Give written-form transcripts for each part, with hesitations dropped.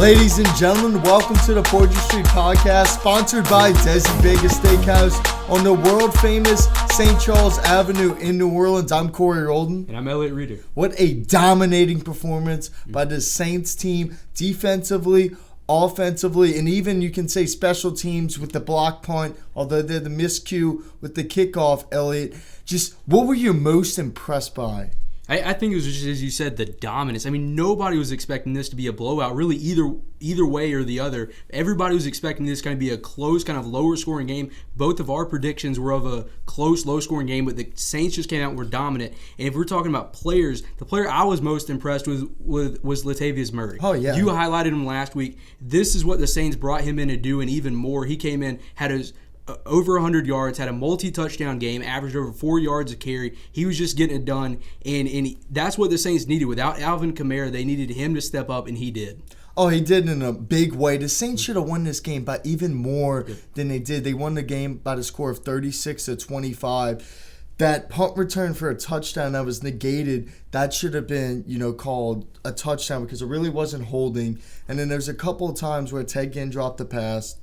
Ladies and gentlemen, welcome to the Poydras podcast, sponsored by Desi Vegas Steakhouse on the world-famous St. Charles Avenue in New Orleans. I'm Corey Roldan. And I'm Elliot Reeder. What a dominating performance by the Saints team, defensively, offensively, and even you can say special teams with the block punt, although they're the miscue with the kickoff, Elliot. Just what were you most impressed by? I think it was just, as you said, the dominance. I mean, nobody was expecting this to be a blowout, really either way or the other. Everybody was expecting this kind of be a close, kind of lower-scoring game. Both of our predictions were of a close, low-scoring game, but the Saints just came out and were dominant. And if we're talking about players, the player I was most impressed with was Latavius Murray. Oh, yeah. You highlighted him last week. This is what the Saints brought him in to do, and even more. He came in, had his over 100 yards, had a multi-touchdown game, averaged over 4 yards a carry. He was just getting it done, and that's what the Saints needed. Without Alvin Kamara, they needed him to step up, and he did. Oh, he did in a big way. The Saints should have won this game by even more than they did. They won the game by the score of 36-25. That punt return for a touchdown that was negated, that should have been, called a touchdown because it really wasn't holding. And then there's a couple of times where Ted Ginn dropped the pass.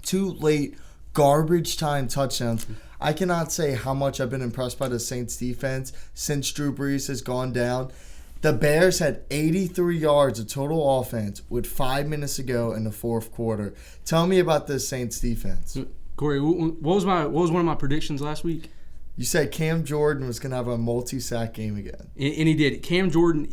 Too late. Garbage time touchdowns. I cannot say how much I've been impressed by the Saints defense since Drew Brees has gone down. The Bears had 83 yards of total offense with 5 minutes to go in the fourth quarter. Tell me about this Saints defense. Corey, what was one of my predictions last week? You said Cam Jordan was going to have a multi-sack game again. And he did. Cam Jordan,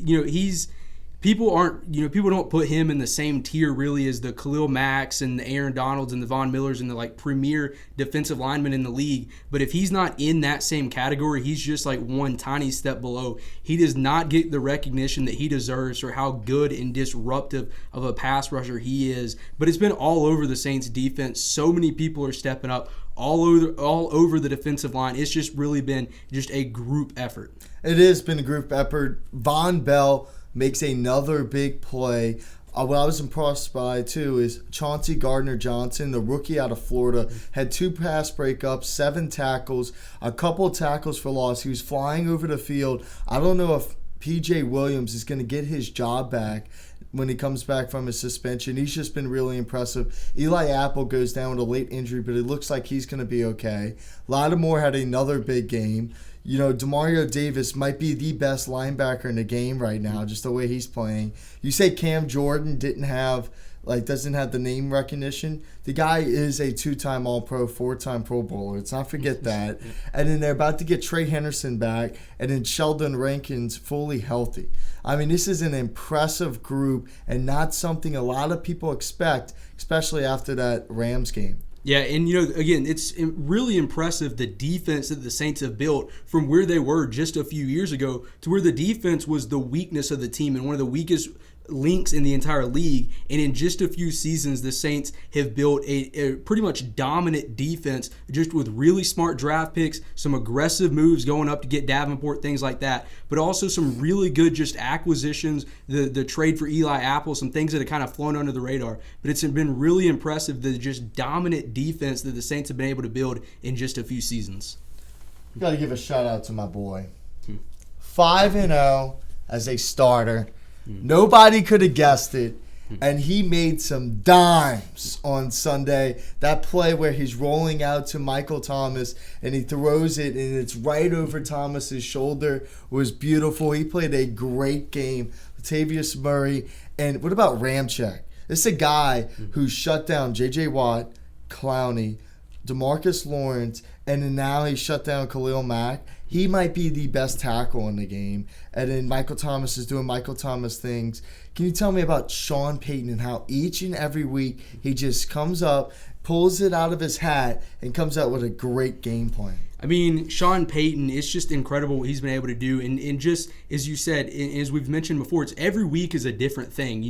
people don't put him in the same tier really as the Khalil Macks and the Aaron Donalds and the Von Millers and the premier defensive linemen in the league. But if he's not in that same category, he's just one tiny step below. He does not get the recognition that he deserves for how good and disruptive of a pass rusher he is. But it's been all over the Saints defense. So many people are stepping up all over the defensive line. It's just really been just a group effort. It has been a group effort. Von Bell makes another big play. What I was impressed by, too, is Chauncey Gardner-Johnson, the rookie out of Florida, had 2 pass breakups, 7 tackles, a couple of tackles for loss. He was flying over the field. I don't know if P.J. Williams is going to get his job back when he comes back from his suspension. He's just been really impressive. Eli Apple goes down with a late injury, but it looks like he's going to be okay. Lattimore had another big game. Demario Davis might be the best linebacker in the game right now, just the way he's playing. You say Cam Jordan doesn't have the name recognition. The guy is a 2-time All-Pro, 4-time Pro Bowler. Let's not forget that. And then they're about to get Trey Henderson back, and then Sheldon Rankins fully healthy. I mean, this is an impressive group and not something a lot of people expect, especially after that Rams game. Yeah, and again, it's really impressive the defense that the Saints have built from where they were just a few years ago to where the defense was the weakness of the team and one of the weakest links in the entire league. And in just a few seasons, the Saints have built a pretty much dominant defense just with really smart draft picks, some aggressive moves going up to get Davenport, things like that, but also some really good just acquisitions, the trade for Eli Apple, some things that have kind of flown under the radar. But it's been really impressive, the just dominant defense that the Saints have been able to build in just a few seasons. You got to give a shout out to my boy. 5-0 as a starter. Nobody could have guessed it, and he made some dimes on Sunday. That play where he's rolling out to Michael Thomas, and he throws it, and it's right over Thomas's shoulder was beautiful. He played a great game. Latavius Murray, and what about Ramczyk? This is a guy who shut down J.J. Watt, Clowney, DeMarcus Lawrence, and then now he shut down Khalil Mack. He might be the best tackle in the game. And then Michael Thomas is doing Michael Thomas things. Can you tell me about Sean Payton and how each and every week he just comes up, pulls it out of his hat, and comes out with a great game plan? I mean, Sean Payton, it's just incredible what he's been able to do. And just as you said, as we've mentioned before, it's every week is a different thing.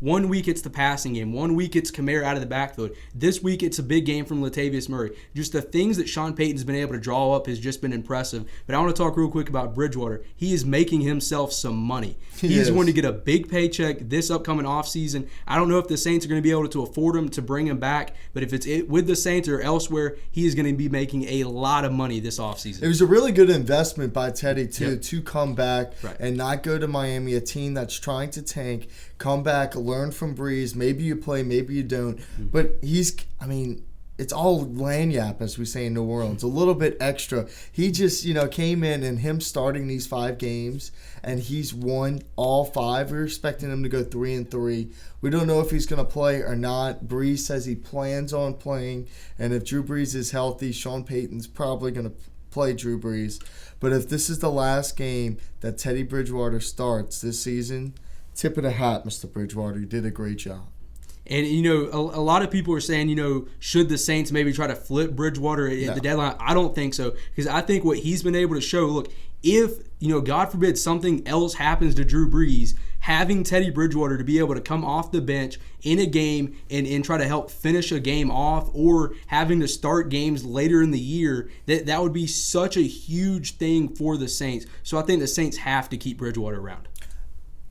1 week it's the passing game. 1 week it's Kamara out of the backfield. This week it's a big game from Latavius Murray. Just the things that Sean Payton's been able to draw up has just been impressive. But I want to talk real quick about Bridgewater. He is making himself some money. He is going to get a big paycheck this upcoming offseason. I don't know if the Saints are going to be able to afford him to bring him back, but if it's with the Saints or elsewhere, he is going to be making a lot of money money this offseason. It was a really good investment by Teddy, too, Yep. to come back Right. and not go to Miami, a team that's trying to tank, come back, learn from Breeze. Maybe you play, maybe you don't. But it's all lanyap, as we say in New Orleans, a little bit extra. He just, came in, and him starting these 5 games, and he's won all 5. We're expecting him to go 3-3. We don't know if he's going to play or not. Breeze says he plans on playing, and if Drew Brees is healthy, Sean Payton's probably going to play Drew Brees. But if this is the last game that Teddy Bridgewater starts this season, tip of the hat, Mr. Bridgewater. You did a great job. And, a lot of people are saying, should the Saints maybe try to flip Bridgewater at the deadline? I don't think so, because I think what he's been able to show, look, if, God forbid, something else happens to Drew Brees, having Teddy Bridgewater to be able to come off the bench in a game and try to help finish a game off, or having to start games later in the year, that would be such a huge thing for the Saints. So I think the Saints have to keep Bridgewater around.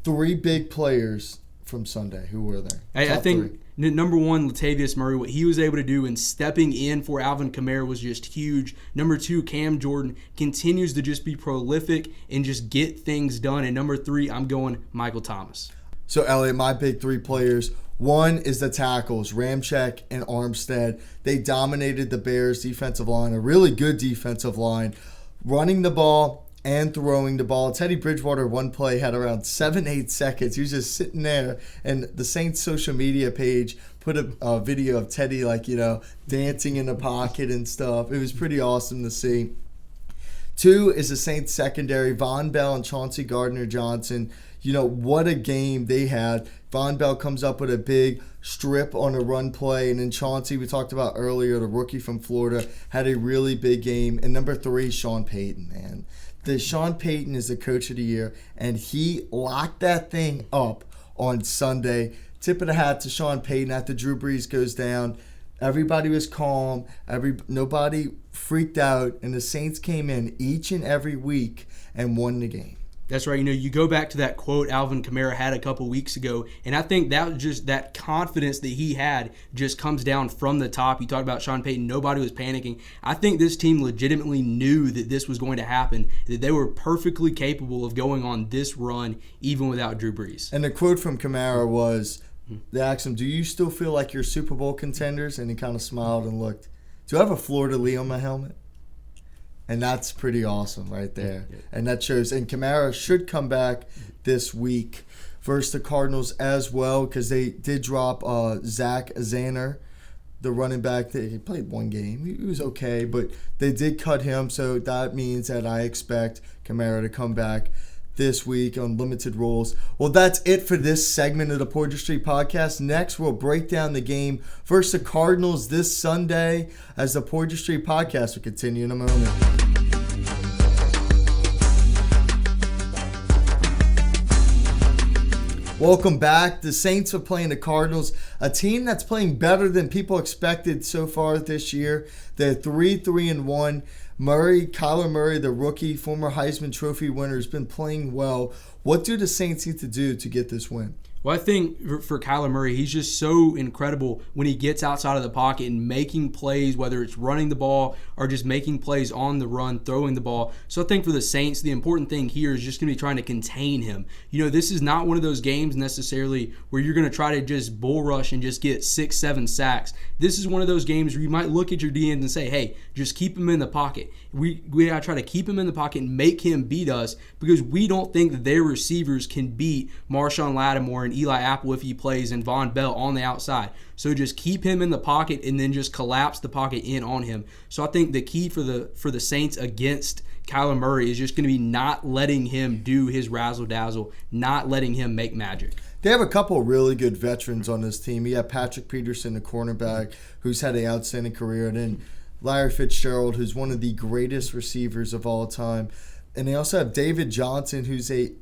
3 big players from Sunday. Who were there? I think number 1, Latavius Murray, what he was able to do in stepping in for Alvin Kamara was just huge. Number 2, Cam Jordan continues to just be prolific and just get things done. And number 3, I'm going Michael Thomas. So, Elliot, my big 3 players. 1 is the tackles, Ramczyk and Armstead. They dominated the Bears' defensive line, a really good defensive line, running the ball and throwing the ball. Teddy Bridgewater, one play, had around 7-8 seconds. He was just sitting there, and the Saints social media page put a video of Teddy, dancing in the pocket and stuff. It was pretty awesome to see. 2 is the Saints secondary, Von Bell and Chauncey Gardner-Johnson. What a game they had. Von Bell comes up with a big strip on a run play, and then Chauncey, we talked about earlier, the rookie from Florida, had a really big game. And number 3, Sean Payton, man. Sean Payton is the coach of the year, and he locked that thing up on Sunday. Tip of the hat to Sean Payton after Drew Brees goes down. Everybody was calm. Nobody freaked out, and the Saints came in each and every week and won the game. That's right. You go back to that quote Alvin Kamara had a couple weeks ago, and I think that was just that confidence that he had just comes down from the top. You talked about Sean Payton. Nobody was panicking. I think this team legitimately knew that this was going to happen, that they were perfectly capable of going on this run even without Drew Brees. And the quote from Kamara was, they asked him, do you still feel like you're Super Bowl contenders? And he kind of smiled and looked, do I have a fleur-de-lis on my helmet? And that's pretty awesome right there. Yeah. And that shows. And Kamara should come back this week versus the Cardinals as well, because they did drop Zach Zanner, the running back. He played 1 game. He was okay, but they did cut him. So that means that I expect Kamara to come back this week on limited roles. Well, that's it for this segment of the Poydras Street Podcast. Next, we'll break down the game versus the Cardinals this Sunday as the Poydras Street Podcast will continue in a moment. Welcome back. The Saints are playing the Cardinals, a team that's playing better than people expected so far this year. They're 3-1. Kyler Murray, the rookie, former Heisman Trophy winner, has been playing well. What do the Saints need to do to get this win? Well, I think for Kyler Murray, he's just so incredible when he gets outside of the pocket and making plays, whether it's running the ball or just making plays on the run, throwing the ball. So I think for the Saints, the important thing here is just going to be trying to contain him. This is not one of those games necessarily where you're going to try to just bull rush and just get 6-7 sacks. This is one of those games where you might look at your DNs and say, hey, just keep him in the pocket. We got to try to keep him in the pocket and make him beat us, because we don't think that their receivers can beat Marshawn Lattimore and Eli Apple if he plays, and Von Bell on the outside. So just keep him in the pocket and then just collapse the pocket in on him. So I think the key for the Saints against Kyler Murray is just going to be not letting him do his razzle-dazzle, not letting him make magic. They have a couple of really good veterans on this team. You have Patrick Peterson, the cornerback, who's had an outstanding career, and then Larry Fitzgerald, who's one of the greatest receivers of all time. And they also have David Johnson, who's a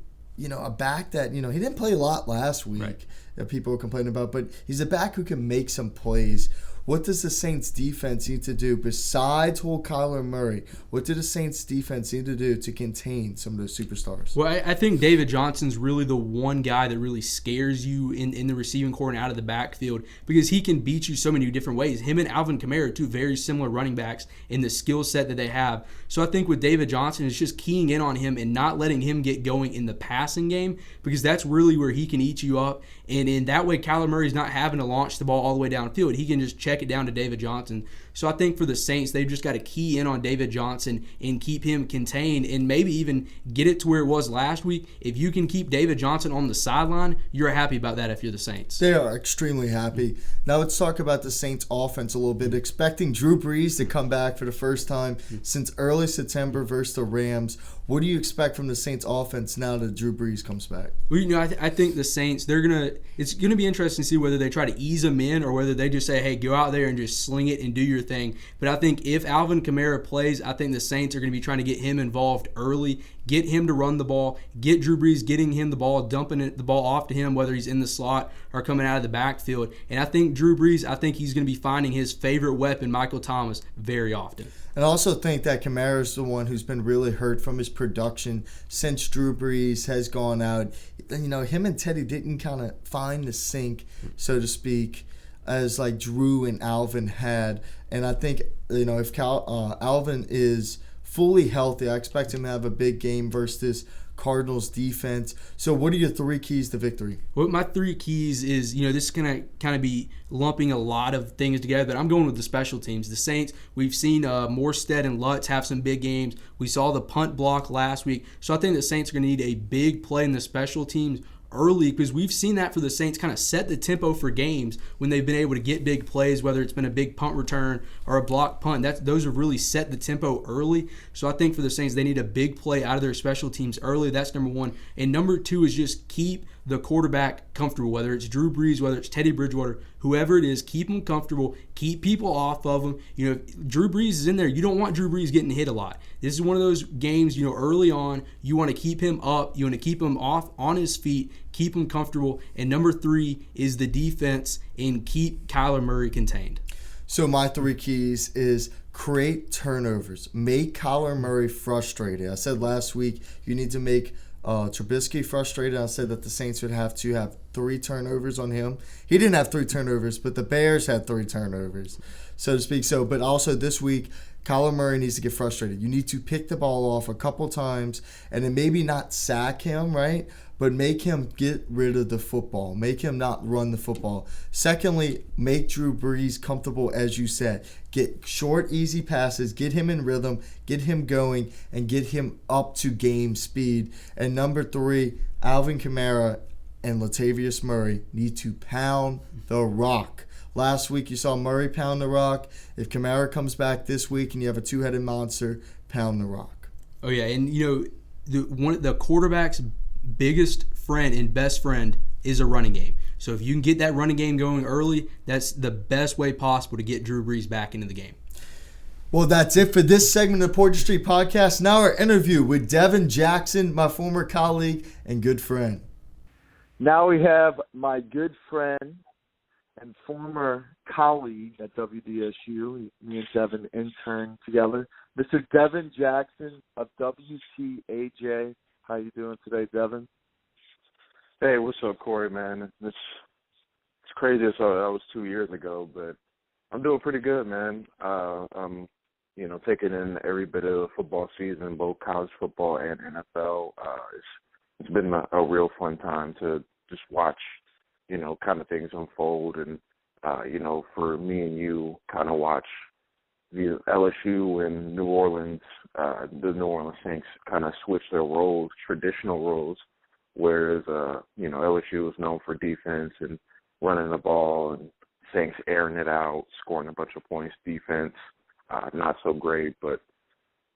back that, he didn't play a lot last week. Right. that people are complaining about, but he's a back who can make some plays. What does the Saints defense need to do besides hold Kyler Murray? What do the Saints defense need to do to contain some of those superstars? Well, I think David Johnson's really the one guy that really scares you in the receiving core and out of the backfield because he can beat you so many different ways. Him and Alvin Kamara are two very similar running backs in the skill set that they have. So I think with David Johnson, it's just keying in on him and not letting him get going in the passing game because that's really where he can eat you up. And in that way, Kyler Murray's not having to launch the ball all the way downfield. He can just check it down to David Johnson. So I think for the Saints, they've just got to key in on David Johnson and keep him contained and maybe even get it to where it was last week. If you can keep David Johnson on the sideline, you're happy about that if you're the Saints. They are extremely happy. Now let's talk about the Saints offense a little bit. Expecting Drew Brees to come back for the first time since early September versus the Rams. What do you expect from the Saints offense now that Drew Brees comes back? Well, I think the Saints, it's going to be interesting to see whether they try to ease them in or whether they just say, hey, go out there and just sling it and do your thing. But I think if Alvin Kamara plays, I think the Saints are going to be trying to get him involved early, get him to run the ball, get Drew Brees getting him the ball, dumping the ball off to him, whether he's in the slot or coming out of the backfield. And I think Drew Brees, he's going to be finding his favorite weapon, Michael Thomas, very often. And I also think that Kamara is the one who's been really hurt from his production since Drew Brees has gone out. You know, him and Teddy didn't kind of find the sync, so to speak, as like Drew and Alvin had. And I think, you know, if Alvin is fully healthy, I expect him to have a big game versus this Cardinals defense. So what are your 3 keys to victory? Well, my 3 keys is, this is going to kind of be lumping a lot of things together, but I'm going with the special teams. The Saints, we've seen Morstead and Lutz have some big games. We saw the punt block last week. So I think the Saints are going to need a big play in the special teams early because we've seen that for the Saints kind of set the tempo for games when they've been able to get big plays, whether it's been a big punt return or a block punt. Those have really set the tempo early. So I think for the Saints, they need a big play out of their special teams early. That's number 1. And number 2 is just keep the quarterback comfortable, whether it's Drew Brees, whether it's Teddy Bridgewater, whoever it is, keep them comfortable, keep people off of them. If Drew Brees is in there, you don't want Drew Brees getting hit a lot. This is one of those games, early on, you want to keep him up, you want to keep him off on his feet, keep him comfortable. And number 3 is the defense and keep Kyler Murray contained. So my 3 keys is create turnovers. Make Kyler Murray frustrated. I said last week you need to make Trubisky frustrated. I said that the Saints would have to have 3 turnovers on him. He didn't have 3 turnovers, but the Bears had 3 turnovers, so to speak. But also this week, Kyler Murray needs to get frustrated. You need to pick the ball off a couple times and then maybe not sack him, right? But make him get rid of the football. Make him not run the football. Secondly, make Drew Brees comfortable, as you said. Get short, easy passes. Get him in rhythm. Get him going. And get him up to game speed. And number 3, Alvin Kamara and Latavius Murray need to pound the rock. Last week you saw Murray pound the rock. If Kamara comes back this week and you have a 2-headed monster, pound the rock. Oh, yeah. And, the quarterback's biggest friend and best friend is a running game. So if you can get that running game going early, that's the best way possible to get Drew Brees back into the game. Well, that's it for this segment of the Poydras Street Podcast. Now our interview with Devin Jackson, my former colleague and good friend. Now we have my good friend and former colleague at WDSU. Me and Devin interned together. Mr. Devin Jackson of WTAJ. How you doing today, Devin? Hey, what's up, Corey, man? It's crazy. That was 2 years ago, but I'm doing pretty good, man. I'm, taking in every bit of football season, both college football and NFL. It's been a real fun time to just watch, kind of things unfold and, for me and you kind of watch the LSU and New Orleans, the New Orleans Saints kind of switch their roles, traditional roles, whereas, LSU was known for defense and running the ball and Saints airing it out, scoring a bunch of points, defense, not so great. But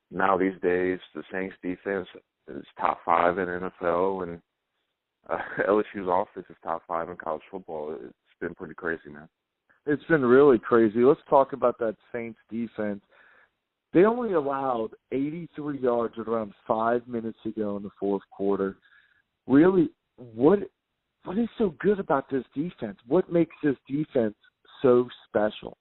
now these days, the Saints defense is top 5 in NFL and LSU's offense is top 5 in college football. It's been pretty crazy, man. It's been really crazy. Let's talk about that Saints defense. They only allowed 83 yards around 5 minutes ago in the fourth quarter. Really, what what is so good about this defense? What makes this defense so special?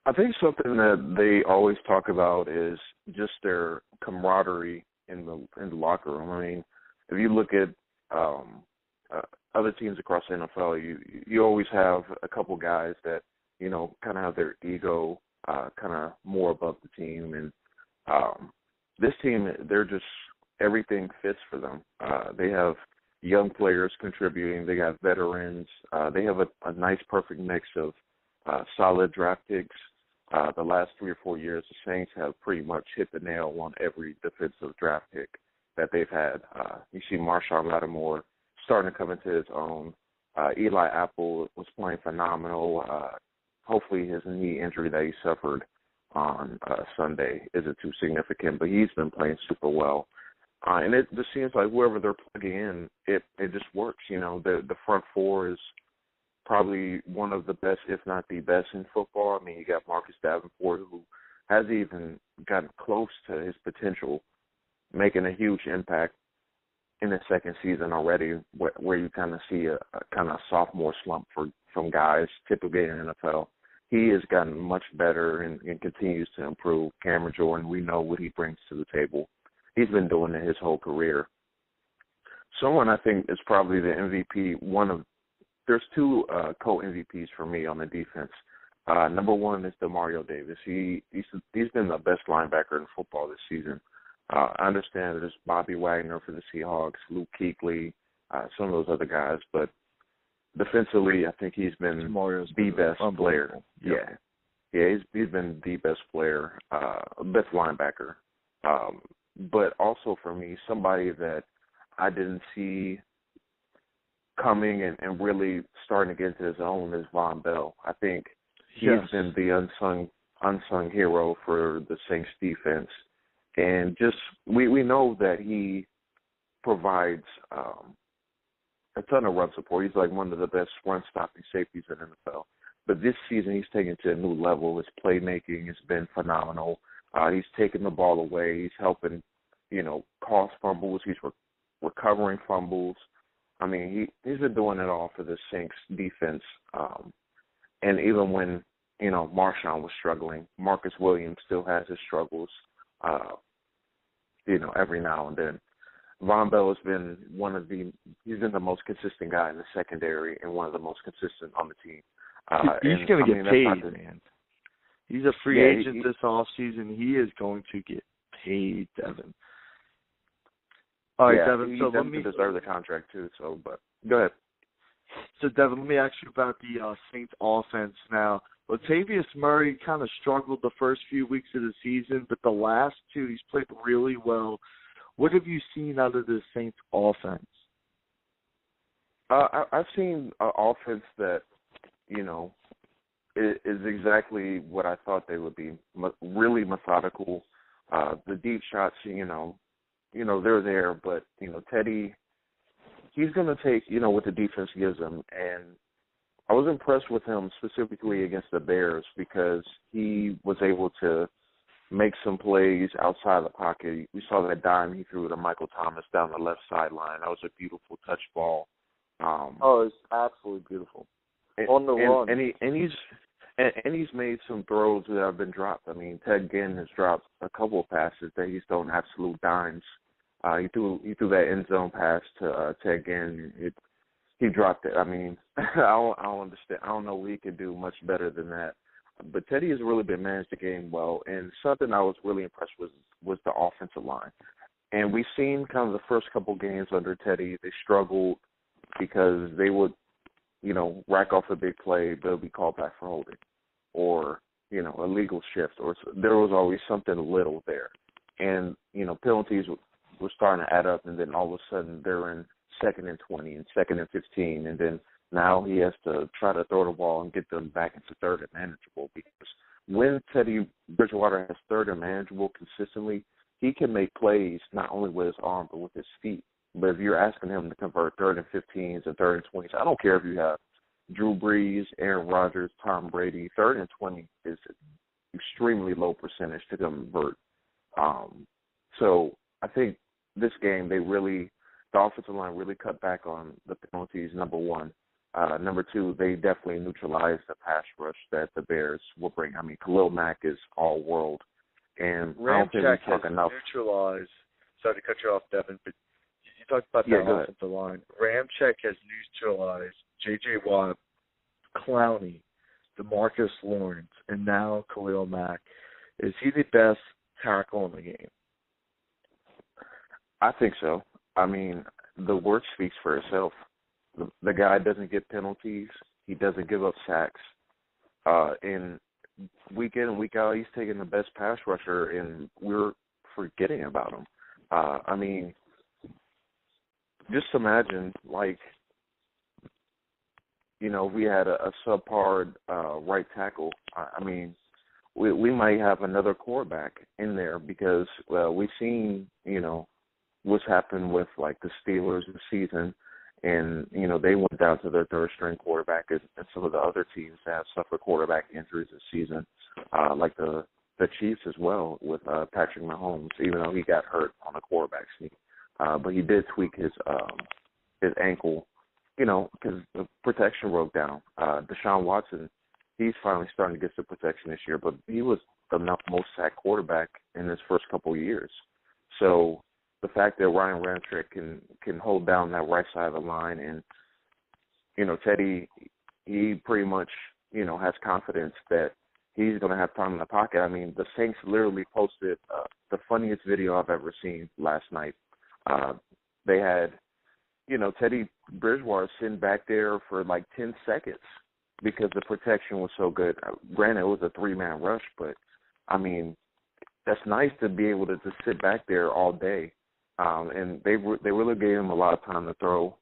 I think something that they always talk about is just their camaraderie in the locker room. I mean, if you look at other teams across the NFL, you always have a couple guys that, you know, kind of have their ego kind of more above the team. And this team, they're just, everything fits for them. They have young players contributing. They got veterans. They have a nice, perfect mix of solid draft picks. The last 3 or 4 years, the Saints have pretty much hit the nail on every defensive draft pick that they've had. You see Marshawn Lattimore starting to come into his own. Eli Apple was playing phenomenal. Hopefully his knee injury that he suffered on Sunday isn't too significant, but he's been playing super well. And it just seems like whoever they're plugging in, it just works. You know, the front four is probably one of the best, if not the best, in football. I mean, you got Marcus Davenport, who hasn't even gotten close to his potential, making a huge impact in his second season already, where you kind of see a kind of sophomore slump from guys typically in the NFL. He has gotten much better and continues to improve. Cameron Jordan, we know what he brings to the table. He's been doing it his whole career. Someone I think is probably the MVP. There's two co-MVPs for me on the defense. Number one is DeMario Davis. He's been the best linebacker in football this season. I understand there's Bobby Wagner for the Seahawks, Luke Kuechly, some of those other guys, but defensively, I think he's been the best player. Yep. Yeah, he's been the best player, best linebacker. But also for me, somebody that I didn't see coming and really starting to get into his own is Von Bell. I think he's been the unsung hero for the Saints defense. And just we know that he provides a ton of run support. He's like one of the best run-stopping safeties in the NFL. But this season he's taken it to a new level. His playmaking has been phenomenal. He's taking the ball away. He's helping, cause fumbles. He's recovering fumbles. I mean, he's been doing it all for the Saints defense. And even when, Marshawn was struggling, Marcus Williams still has his struggles, every now and then. Von Bell has been he's been the most consistent guy in the secondary and one of the most consistent on the team. He's going to get paid, man. He's a free agent this offseason. He is going to get paid, Devin. All right, Devin. So let me deserve the contract too. So, but go ahead. So, Devin, let me ask you about the Saints offense now. Latavius Murray kind of struggled the first few weeks of the season, but the last two he's played really well. What have you seen out of the Saints offense? I've seen an offense that, is exactly what I thought they would be. Really methodical. The deep shots, they're there, but Teddy, he's going to take what the defense gives him, and I was impressed with him specifically against the Bears because he was able to make some plays outside the pocket. We saw that dime he threw to Michael Thomas down the left sideline. That was a beautiful touch ball. It's absolutely beautiful. On the run, and he's made some throws that have been dropped. I mean, Ted Ginn has dropped a couple of passes that he's thrown absolute dimes. He threw that end zone pass to Ted Ginn. He dropped it. I mean, I don't understand. I don't know what he could do much better than that. But Teddy has really been managed the game well, and something I was really impressed with was the offensive line. And we've seen kind of the first couple games under Teddy, they struggled because they would, rack off a big play, they'll be called back for holding, or, a legal shift, or there was always something little there. And, penalties were starting to add up, and then all of a sudden they're in 2nd and 20 and 2nd and 15, and then now he has to try to throw the ball and get them back into 3rd and manageable, because when Teddy Bridgewater has 3rd and manageable consistently, he can make plays not only with his arm but with his feet. But if you're asking him to convert 3rd and 15s and 3rd and 20s, I don't care if you have Drew Brees, Aaron Rodgers, Tom Brady, 3rd and 20 is extremely low percentage to convert. So I think this game they really the offensive line really cut back on the penalties, number one. Number two, they definitely neutralized the pass rush that the Bears will bring. I mean, Khalil Mack is all world. And I don't think we talk enough. Neutralized. Sorry to cut you off, Devin, but you talked about that offensive line. Ramczyk has neutralized J.J. Watt, Clowney, DeMarcus Lawrence, and now Khalil Mack. Is he the best tackle in the game? I think so. I mean, the word speaks for itself. The guy doesn't get penalties. He doesn't give up sacks. And week in and week out, he's taking the best pass rusher, and we're forgetting about him. I mean, just imagine, like, you know, we had a subpar right tackle. I mean, we might have another quarterback in there because we've seen, you know, what's happened with, like, the Steelers this season. And, you know, they went down to their third-string quarterback, and some of the other teams that have suffered quarterback injuries this season, like the Chiefs as well with Patrick Mahomes, even though he got hurt on the quarterback sneak. But he did tweak his ankle, you know, because the protection broke down. Deshaun Watson, he's finally starting to get some protection this year, but he was the most sacked quarterback in his first couple of years. So the fact that Ryan Ramczyk can hold down that right side of the line, and, you know, Teddy, he pretty much, you know, has confidence that he's going to have time in the pocket. I mean, the Saints literally posted the funniest video I've ever seen last night. They had, you know, Teddy Bridgewater sitting back there for like 10 seconds because the protection was so good. Granted, it was a three-man rush, but, I mean, that's nice to be able to just sit back there all day. And they really gave him a lot of time to throw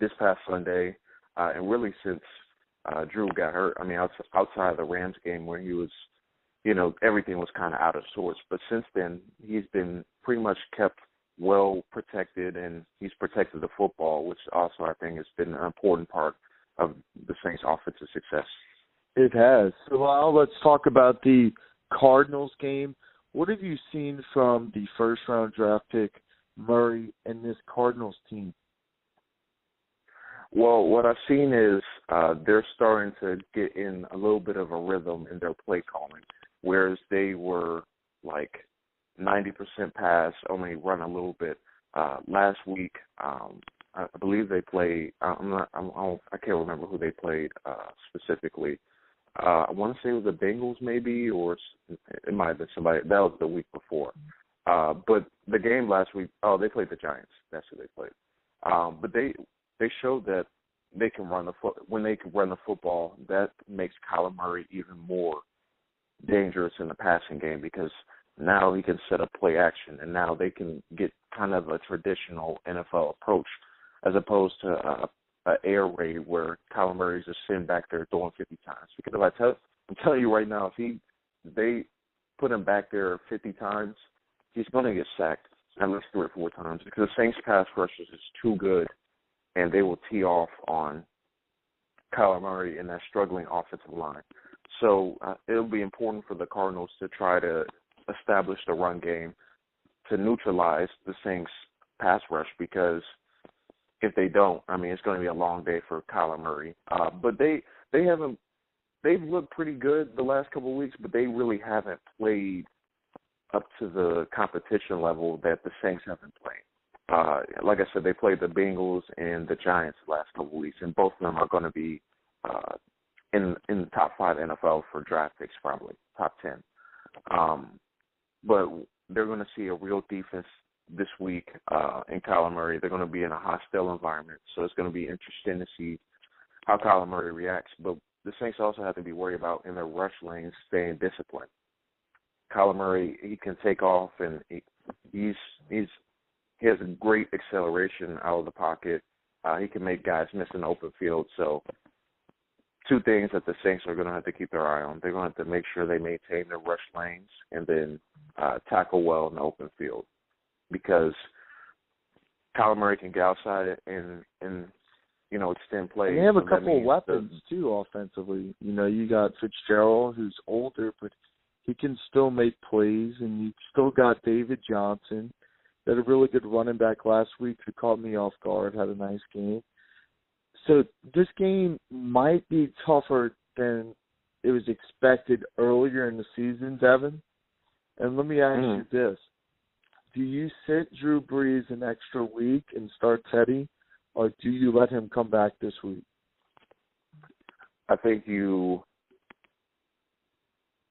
this past Sunday, and really since Drew got hurt. I mean, outside of the Rams game where he was, you know, everything was kind of out of sorts. But since then, he's been pretty much kept well protected, and he's protected the football, which also I think has been an important part of the Saints' offensive success. It has. So now let's talk about the Cardinals game. What have you seen from the first-round draft pick, Murray, and this Cardinals team? Well, what I've seen is they're starting to get in a little bit of a rhythm in their play calling, whereas they were like 90% pass, only run a little bit. Last week, I believe they played. I can't remember who they played specifically. I want to say it was the Bengals maybe, or it might have been somebody. That was the week before. But the game last week, they played the Giants. That's who they played. But they showed that they can run when they can run the football, that makes Kyler Murray even more dangerous in the passing game because now he can set up play action, and now they can get kind of a traditional NFL approach as opposed to an air raid where Kyler Murray's just sitting back there throwing 50 times. Because I'm telling you right now, if they put him back there 50 times, he's going to get sacked at least 3 or 4 times because the Saints pass rushers is too good, and they will tee off on Kyler Murray and that struggling offensive line. So it'll be important for the Cardinals to try to establish the run game to neutralize the Saints pass rush because if they don't, I mean, it's going to be a long day for Kyler Murray. But they've looked pretty good the last couple of weeks, but they really haven't played up to the competition level that the Saints have been playing. Like I said, they played the Bengals and the Giants the last couple of weeks, and both of them are going to be in the top 5 NFL for draft picks, probably top 10. But they're going to see a real defense this week in Kyler Murray. They're going to be in a hostile environment, so it's going to be interesting to see how Kyler Murray reacts. But the Saints also have to be worried about in their rush lanes staying disciplined. Kyler Murray, he can take off, and he has a great acceleration out of the pocket. He can make guys miss an open field. So 2 things that the Saints are going to have to keep their eye on. They're going to have to make sure they maintain their rush lanes and then tackle well in the open field because Kyler Murray can get outside and extend plays. And they have a couple of weapons, too, offensively. You know, you got Fitzgerald, who's older, but he can still make plays, and you still got David Johnson. They had a really good running back last week who caught me off guard, had a nice game. So this game might be tougher than it was expected earlier in the season, Devin. And let me ask you this. Do you sit Drew Brees an extra week and start Teddy, or do you let him come back this week? I think you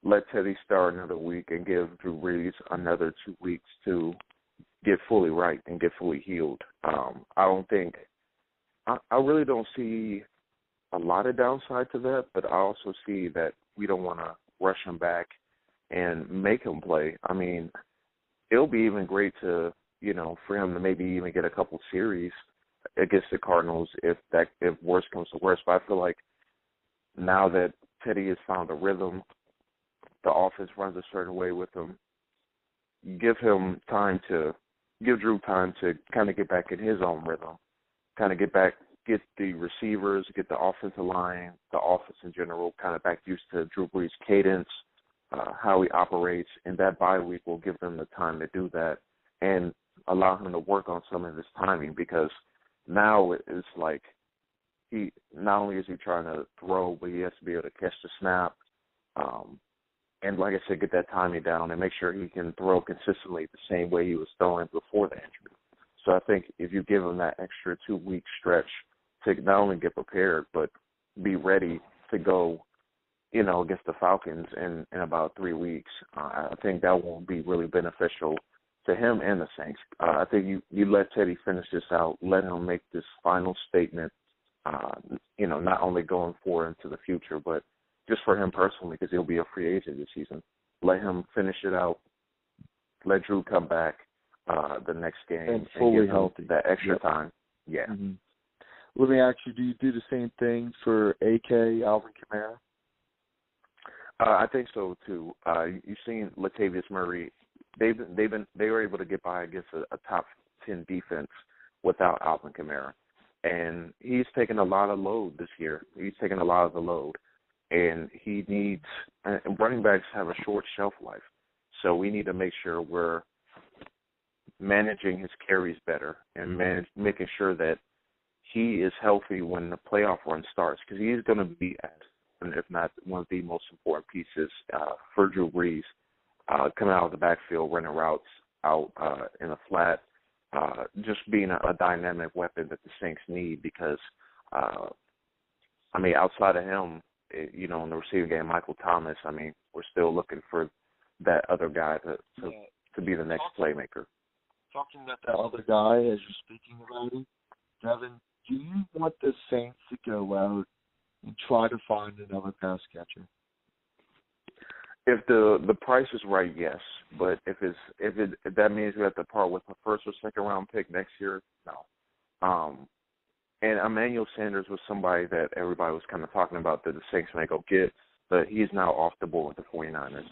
let Teddy start another week and give Drew Brees another 2 weeks to get fully right and get fully healed. I really don't see a lot of downside to that, but I also see that we don't want to rush him back and make him play. I mean, it'll be even great to, for him to maybe even get a couple series against the Cardinals if worse comes to worse. But I feel like now that Teddy has found a rhythm, the offense runs a certain way with him, give Drew time to kind of get back in his own rhythm, kind of get the receivers, get the offensive line, the offense in general, kind of back used to Drew Brees' cadence, how he operates, and that bye week will give them the time to do that and allow him to work on some of his timing, because now it's like he not only is he trying to throw, but he has to be able to catch the snap, and like I said, get that timing down and make sure he can throw consistently the same way he was throwing before the injury. So I think if you give him that extra 2-week stretch to not only get prepared, but be ready to go, against the Falcons in about 3 weeks, I think that will be really beneficial to him and the Saints. I think you let Teddy finish this out, let him make this final statement, not only going forward into the future, but just for him personally, because he'll be a free agent this season. Let him finish it out. Let Drew come back the next game and fully healthy. That extra time. Yeah. Mm-hmm. Let me ask you, do you do the same thing for AK, Alvin Kamara? I think so too. You've seen Latavius Murray. They were able to get by against a top 10 defense without Alvin Kamara, and he's taken a lot of load this year. He's taken a lot of the load, and he needs. And running backs have a short shelf life, so we need to make sure we're managing his carries better and making sure that he is healthy when the playoff run starts, because he is going to be, if not one of the most important pieces for Drew Brees, coming out of the backfield, running routes out in a flat, just being a dynamic weapon that the Saints need, because, outside of him, in the receiving game, Michael Thomas, we're still looking for that other guy to be the next playmaker. Talking about that other guy as you're speaking about him, Devin, do you want the Saints to go out and try to find another pass catcher? If the price is right, yes. But if that means we have to part with a first or second round pick next year, no. And Emmanuel Sanders was somebody that everybody was kind of talking about that the Saints may go get, but he's now off the board with the 49ers.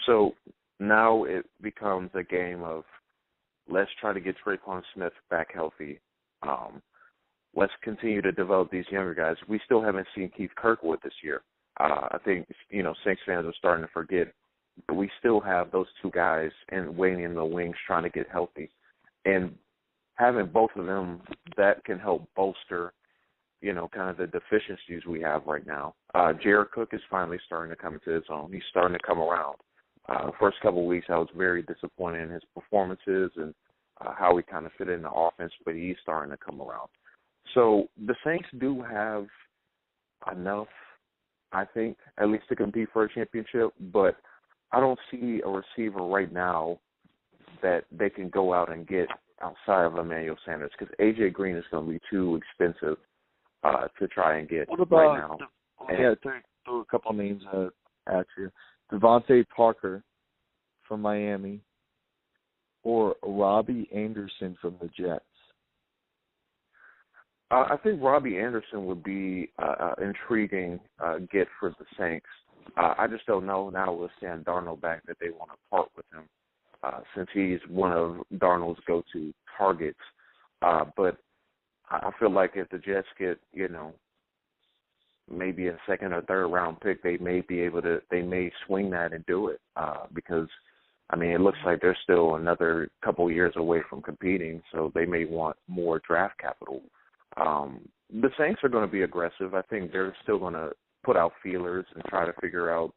So now it becomes a game of let's try to get Traquan Smith back healthy. Let's continue to develop these younger guys. We still haven't seen Keith Kirkwood this year. I think, Saints fans are starting to forget, but we still have those two guys waiting in the wings trying to get healthy. And having both of them, that can help bolster, kind of the deficiencies we have right now. Jared Cook is finally starting to come into his own. He's starting to come around. First couple of weeks, I was very disappointed in his performances and how he kind of fit in the offense, but he's starting to come around. So the Saints do have enough, I think, at least to compete for a championship, but I don't see a receiver right now that they can go out and get outside of Emmanuel Sanders, because A.J. Green is going to be too expensive to try and get right now. Throw a couple names at you. Devontae Parker from Miami or Robbie Anderson from the Jets? I think Robbie Anderson would be intriguing get for the Saints. I just don't know now with Sam Darnold back that they want to part with him since he's one of Darnold's go-to targets. But I feel like if the Jets get, maybe a second or third round pick, they may swing that and do it because I mean, it looks like they're still another couple years away from competing, so they may want more draft capital. The Saints are going to be aggressive. I think they're still going to put out feelers and try to figure out,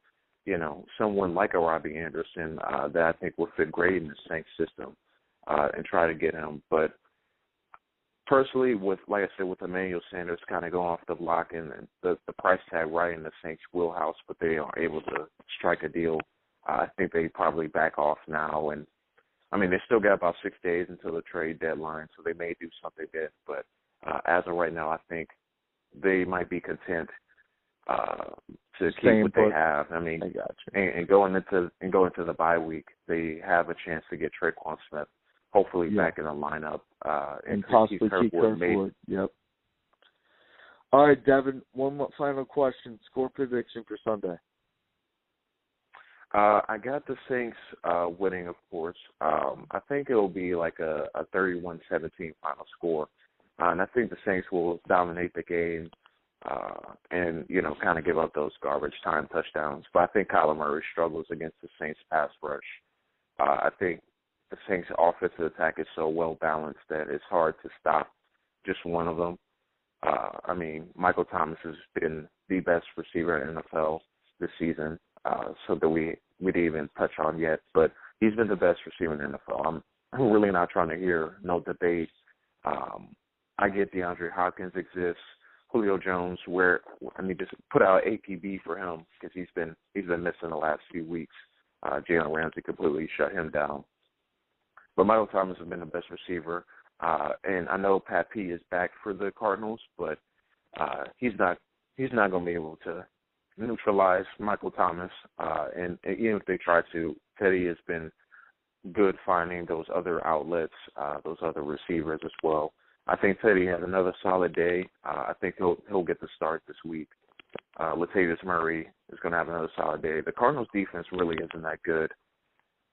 someone like a Robbie Anderson that I think will fit great in the Saints system and try to get him. But personally, like I said, with Emmanuel Sanders kind of going off the block and the price tag right in the Saints' wheelhouse, but they are able to strike a deal, I think they probably back off now. And, I mean, they still got about 6 days until the trade deadline, so they may do something then. But as of right now, I think they might be content to keep what they have. I mean, and going into the bye week, they have a chance to get Traquan Smith hopefully back in the lineup. And possibly Keith Kirkwood. Yep. All right, Devin, one more final question. Score prediction for Sunday. I got the Saints winning, of course. I think it'll be like a 31-17 final score. And I think the Saints will dominate the game and, kind of give up those garbage time touchdowns. But I think Kyler Murray struggles against the Saints pass rush. I think the Saints offensive attack is so well balanced that it's hard to stop just one of them. I mean, Michael Thomas has been the best receiver in the NFL this season, so that we didn't even touch on yet. But he's been the best receiver in the NFL. I'm really not trying to hear no debate. I get DeAndre Hopkins exists. Julio Jones, just put out APB for him because he's been missing the last few weeks. Jalen Ramsey completely shut him down. But Michael Thomas has been the best receiver. And I know Pat P is back for the Cardinals, but he's not going to be able to neutralize Michael Thomas. And even if they try to, Teddy has been good finding those other outlets, those other receivers as well. I think Teddy has another solid day. I think he'll get the start this week. Latavius Murray is going to have another solid day. The Cardinals' defense really isn't that good.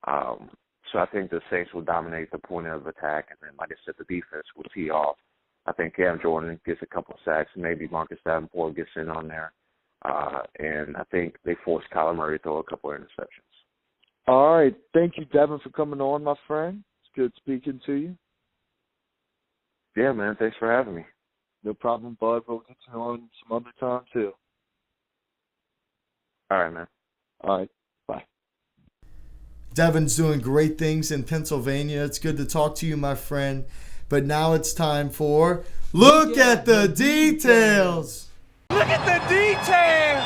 So I think the Saints will dominate the point of attack, and then, like I said, the defense will tee off. I think Cam Jordan gets a couple of sacks, maybe Marcus Davenport gets in on there, and I think they force Kyler Murray to throw a couple of interceptions. All right. Thank you, Devin, for coming on, my friend. It's good speaking to you. Yeah, man. Thanks for having me. No problem, bud. We'll get you on some other time, too. All right, man. All right. Bye. Devin's doing great things in Pennsylvania. It's good to talk to you, my friend. But now it's time for Look at the Details. Look at the details.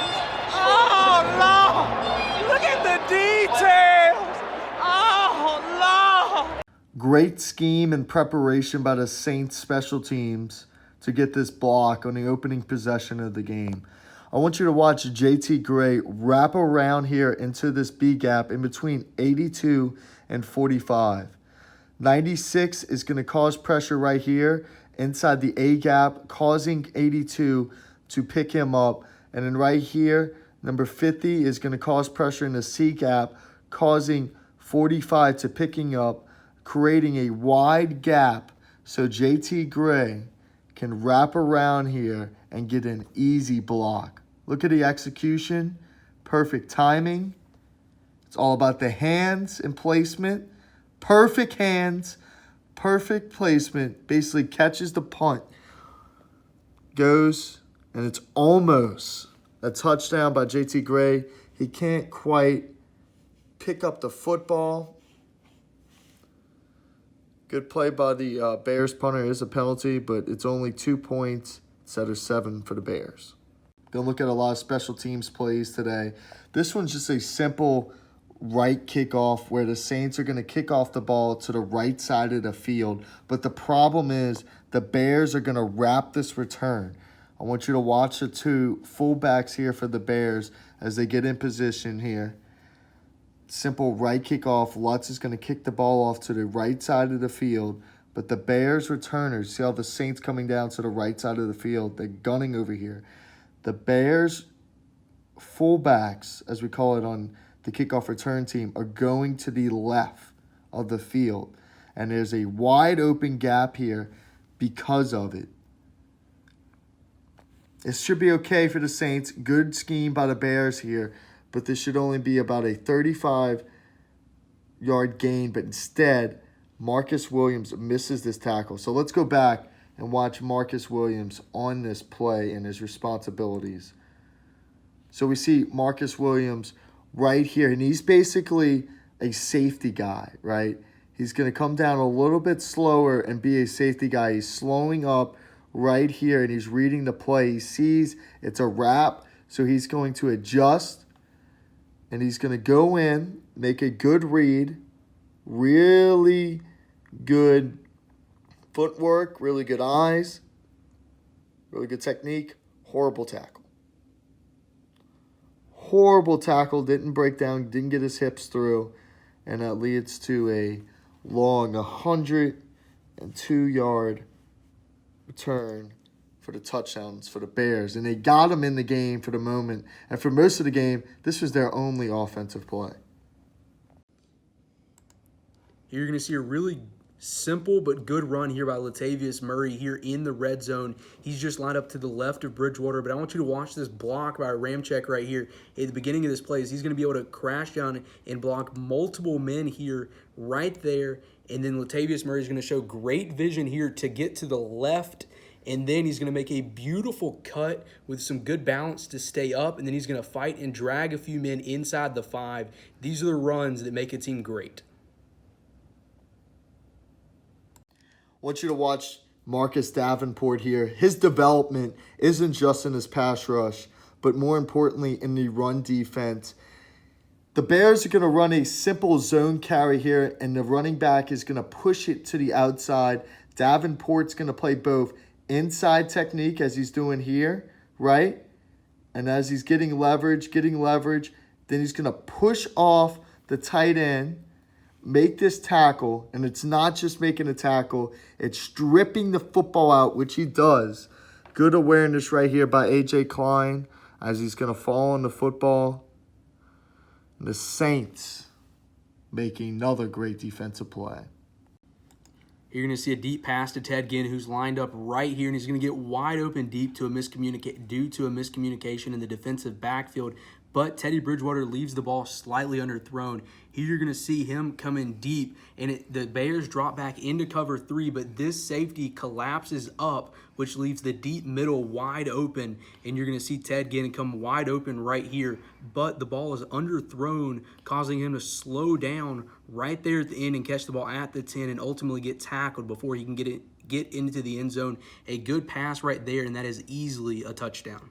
Oh, Lord. Look at the details. Oh, Lord. Great scheme and preparation by the Saints special teams to get this block on the opening possession of the game. I want you to watch JT Gray wrap around here into this B gap in between 82 and 45. 96 is going to cause pressure right here inside the A gap, causing 82 to pick him up. And then right here, number 50 is going to cause pressure in the C gap, causing 45 to picking up, creating a wide gap so JT Gray can wrap around here and get an easy block. Look at the execution, perfect timing. It's all about the hands and placement. Perfect hands, perfect placement. Basically catches the punt, goes, and it's almost a touchdown by JT Gray. He can't quite pick up the football. Good play by the Bears punter. It is a penalty, but it's only 2 points instead of 7 for the Bears. Gonna look at a lot of special teams plays today. This one's just a simple right kickoff where the Saints are gonna kick off the ball to the right side of the field. But the problem is the Bears are gonna wrap this return. I want you to watch the two fullbacks here for the Bears as they get in position here. Simple right kickoff. Lutz is going to kick the ball off to the right side of the field. But the Bears returners, see how the Saints coming down to the right side of the field. They're gunning over here. The Bears fullbacks, as we call it on the kickoff return team, are going to the left of the field. And there's a wide open gap here because of it. It should be okay for the Saints. Good scheme by the Bears here. But this should only be about a 35 yard gain, but instead Marcus Williams misses this tackle. So let's go back and watch Marcus Williams on this play and his responsibilities. So we see Marcus Williams right here, and he's basically a safety guy, right? He's going to come down a little bit slower and be a safety guy. He's slowing up right here, and he's reading the play. He sees it's a wrap, so he's going to adjust, and he's going to go in, make a good read, really good footwork, really good eyes, really good technique, horrible tackle. Horrible tackle, didn't break down, didn't get his hips through, and that leads to a long 102-yard return for the touchdowns for the Bears. And they got him in the game for the moment. And for most of the game, this was their only offensive play. You're going to see a really simple but good run here by Latavius Murray here in the red zone. He's just lined up to the left of Bridgewater, but I want you to watch this block by Ramczyk right here at the beginning of this play. He's going to be able to crash down and block multiple men here right there, and then Latavius Murray is going to show great vision here to get to the left, and then he's going to make a beautiful cut with some good balance to stay up, and then he's going to fight and drag a few men inside the 5. These are the runs that make a team great. I want you to watch Marcus Davenport here. His development isn't just in his pass rush, but more importantly in the run defense. The Bears are going to run a simple zone carry here, and the running back is going to push it to the outside. Davenport's going to play both inside technique as he's doing here, right? And as he's getting leverage, then he's going to push off the tight end, make this tackle, and it's not just making a tackle, it's stripping the football out, which he does. Good awareness right here by A.J. Klein as he's going to fall on the football. And the Saints making another great defensive play. You're going to see a deep pass to Ted Ginn, who's lined up right here, and he's going to get wide open deep due to a miscommunication in the defensive backfield. But Teddy Bridgewater leaves the ball slightly underthrown. Here you're going to see him come in deep, and the Bears drop back into cover 3, but this safety collapses up, which leaves the deep middle wide open, and you're going to see Ted Ginn come wide open right here. But the ball is underthrown, causing him to slow down right there at the end and catch the ball at the 10 and ultimately get tackled before he can get into the end zone. A good pass right there, and that is easily a touchdown.